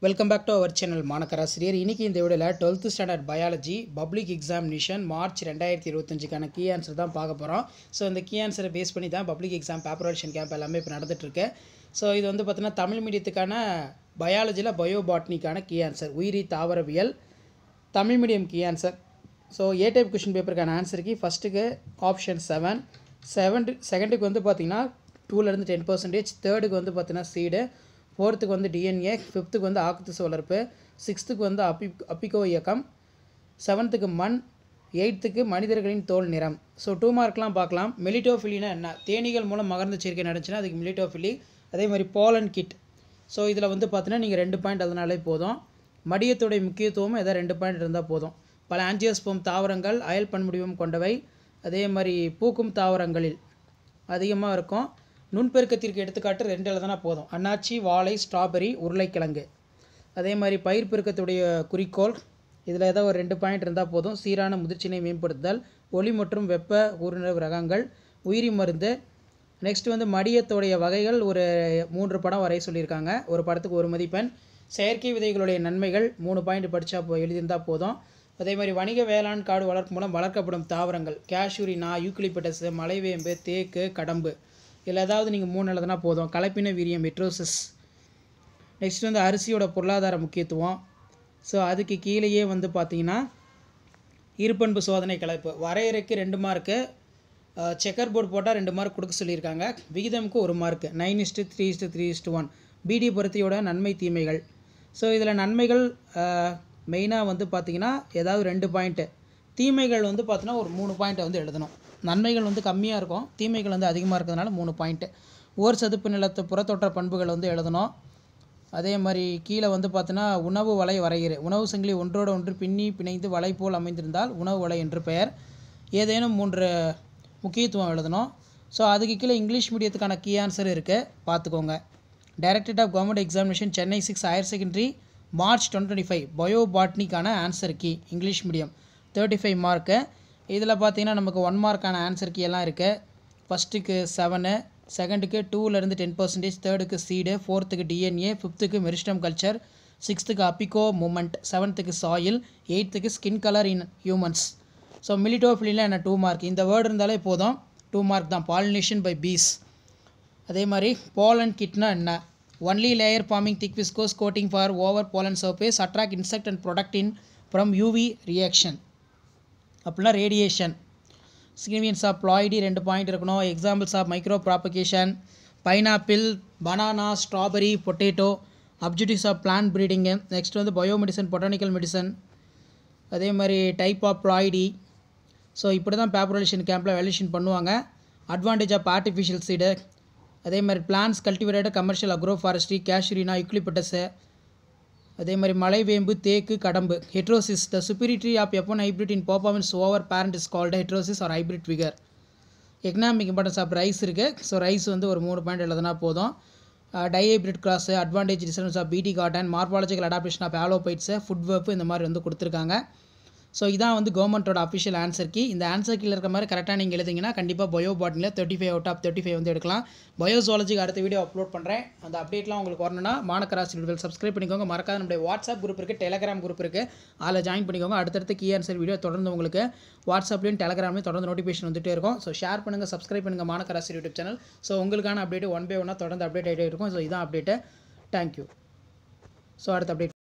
Welcome back to our channel மாணக்கராசிரியர். இன்றைக்கி இந்த வீடியோவில் 12th standard biology public examination March 2025க்கான கீ ஆன்சர் தான் பார்க்க போகிறோம். ஸோ இந்த கீ ஆன்சரை பேஸ் பண்ணி தான் பப்ளிக் எக்ஸாம் பேப்பரேஷன் கேம்ப் எல்லாமே இப்போ நடந்துகிட்ருக்கு. ஸோ இது வந்து பார்த்திங்கன்னா தமிழ் மீடியத்துக்கான பயாலஜியில் பயோபாட்னிக்கான கீ ஆன்சர், உயிரி தாவரவியல் Tamil medium key answer. So A type question பேப்பருக்கான ஆன்சருக்கு ஃபஸ்ட்டுக்கு ஆப்ஷன் 7, செகண்டுக்கு வந்து பார்த்திங்கன்னா 2லேருந்து 10%, தேர்டுக்கு வந்து பார்த்திங்கன்னா சீடு, ஃபோர்த்துக்கு வந்து டிஎன்ஏ, ஃபிஃப்த்துக்கு வந்து ஆக்குத்திசு வளர்ப்பு, சிக்ஸ்த்துக்கு வந்து அப்பிகோ இயக்கம், செவன்த்துக்கு மண், எயித்துக்கு மனிதர்களின் தோல் நிறம். ஸோ 2 மார்க்லாம் பார்க்கலாம். மெலிட்டோஃபிலினா என்ன? தேனீகள் மூலம் மகரந்த சேர்க்கை நடந்துச்சுன்னா அதுக்கு மெலிட்டோஃபிலி. அதே மாதிரி போலன் கிட். ஸோ இதில் வந்து பார்த்தீங்கன்னா நீங்கள் 2 பாயிண்ட் அதனாலே போதும். மடியத்துடைய முக்கியத்துவம் எதாவது 2 பாயிண்ட் இருந்தால் போதும். பல ஆஞ்சியோஸ்போம் தாவரங்கள் அயல் பன்முடிவம் கொண்டவை. அதே மாதிரி பூக்கும் தாவரங்களில் அதிகமாக இருக்கும். நுண்பெருக்கத்திற்கு எடுத்துக்காட்டு 2 எழுதுனா போதும். அன்னாச்சி, வாழை, ஸ்ட்ராபெரி, உருளைக்கிழங்கு. அதே மாதிரி பயிர் பெருக்கத்துடைய குறிக்கோள் இதில் ஏதோ ஒரு 2 பாயிண்ட் இருந்தால் போதும். சீரான முதிர்ச்சியினை மேம்படுத்துதல், ஒளி மற்றும் வெப்ப ஊடுருவு ரகங்கள், உயிரி மருந்து. நெக்ஸ்ட் வந்து மடியத்துடைய வகைகள் ஒரு 3 படம் வரைய சொல்லியிருக்காங்க. ஒரு படத்துக்கு 1 மதிப்பெண். செயற்கை விதைகளுடைய நன்மைகள் 3 பாயிண்ட் படித்தா எழுதியிருந்தால் போதும். அதே மாதிரி வணிக வேளாண் காடு வளர்ப்பு மூலம் வளர்க்கப்படும் தாவரங்கள், கேஷ்யூரினா, யூக்லிப்டஸ், மலைவேம்பு, தேக்கு, கடம்பு. இதில் ஏதாவது நீங்கள் 3 எழுதுனா போதும். கலப்பின வீரியம் மெட்ரோசிஸ். நெக்ஸ்ட் வந்து அரிசியோட பொருளாதார முக்கியத்துவம். ஸோ அதுக்கு கீழேயே வந்து பார்த்தீங்கன்னா இருபண்பு சோதனை கலப்பு வரையறைக்கு 2 மார்க்கு, செக்கர் போர்டு போட்டால் 2 மார்க் கொடுக்க சொல்லியிருக்காங்க. விகிதமுக்கு 1 மார்க்கு. 9:3:3:1. பிடி பருத்தியோட நன்மை தீமைகள். ஸோ இதில் நன்மைகள் மெயினாக வந்து பார்த்திங்கன்னா ஏதாவது 2 பாயிண்ட்டு, தீமைகள் வந்து பார்த்தீங்கன்னா ஒரு 3 பாயிண்ட்டை வந்து எழுதணும். நன்மைகள் வந்து கம்மியாக இருக்கும், தீமைகள் வந்து அதிகமாக இருக்கிறதுனால 3 பாயிண்ட்டு. ஓர் சதுப்பு நிலத்து புறத்தோற்ற பண்புகள் வந்து எழுதணும். அதே மாதிரி கீழே வந்து பார்த்தீங்கன்னா உணவு வலை வரைகிற உணவு சங்கிலி ஒன்றோடு ஒன்று பின்னி பிணைந்து வலை போல் அமைந்திருந்தால் உணவு வலை என்று பெயர். ஏதேனும் 3 முக்கியத்துவம் எழுதணும். ஸோ அதுக்கு கீழே இங்கிலீஷ் மீடியத்துக்கான கீ ஆன்சர் இருக்குது, பார்த்துக்கோங்க. Directorate of government examination Chennai 6 higher secondary March 2025 பயோபாட்னிக்கான answer key English medium 35 mark. இதில் பார்த்தீங்கன்னா நமக்கு 1 மார்க்கான ஆன்சர் கீ எல்லாம் இருக்குது. ஃபஸ்ட்டுக்கு 7, செகண்டுக்கு 2லேருந்து 10%, தேர்டுக்கு சீடு, ஃபோர்த்துக்கு டிஎன்ஏ, ஃபிஃப்த்துக்கு மெரிஸ்டம் கல்ச்சர், சிக்ஸ்த்துக்கு அப்பிகோ மூமெண்ட், செவன்த்துக்கு சாயில், எயித்துக்கு skin colour in humans. So மிலிட்டோஃபிலியில் என்ன 2 மார்க். இந்த வேர்டு இருந்தாலே போதும், 2 மார்க் தான். Pollination by bees. அதே மாதிரி போலன் கிட்னா என்ன? Only layer forming thick viscous coating for over pollen surface attract insect and protect in from UV reaction. அப்படின்னா radiation. Significance of ploidy 2 point இருக்கணும். Examples of micro propagation, pineapple, banana, strawberry, potato. Objectives of plant breeding. Next வந்து biomedicine, botanical medicine. அதே மாதிரி type of ploidy. So இப்படி தான் பேப்பரேஷன் கேம்பில் evaluation பண்ணுவாங்க. Advantage of artificial seed. அதே மாதிரி plants cultivated commercial agro forestry, casuarina, eucalyptus. அதே மாதிரி மலைவேம்பு, தேக்கு, கடம்பு. Heterosis, the superiority of F one hybrid in performance over parent is called heterosis or hybrid vigour. Economic importance of rice இருக்குது. So rice வந்து ஒரு 3 பாயிண்ட் எழுதுனா போதும். Dihybrid cross, advantage distance of BT cotton, morphological adaptation of halophytes, food web, இந்த மாதிரி வந்து கொடுத்துருக்காங்க. So இதான் வந்து கவர்மெண்ட்டோட அஃபிஷியல் ஆன்சர் கீ. இந்த ஆன்சர் கீழே இருக்க மாதிரி கரெக்டாக நீங்கள் எழுதிங்கன்னா கண்டிப்பாக பயோபாட்னியில் 35 அவுட் ஆஃப் 35 வந்து எடுக்கலாம். பயோசாலஜிக்கு அடுத்த வீடியோ அப்லோட் பண்ணுறேன். அந்த அப்டேட்லாம் உங்களுக்கு வரணும்னா மாணக்கராசிரியர்கள் சப்ஸ்கிரைப் பண்ணிக்கோங்க. மறக்காத நம்முடைய வாட்ஸ்அப் குரூப் இருக்குது, டெலகிராம் குரூப் இருக்குது, அதில் ஜாயின் பண்ணிக்கோங்க. அடுத்தடுத்து கீ ஆன்சர் வீடியோ தொடர்ந்து உங்களுக்கு வாட்ஸ்அப்லையும் டெலகிராம்லையும் தொடர்ந்து நோட்டிஃபிகேஷன் வந்துகிட்டே இருக்கும். ஸோ ஷேர் பண்ணுங்கள், சப்ஸ்கிரைப் பண்ணுங்கள் மாணக்கராசி யூடியூப் சேனல். ஸோ உங்களுக்கான அப்டேட் 1 by 1 தொடர்ந்து அப்டேட் ஆகிட்டே இருக்கும். ஸோ இதான் அப்டேட்டு. தேங்க்யூ. ஸோ அடுத்த அப்டேட்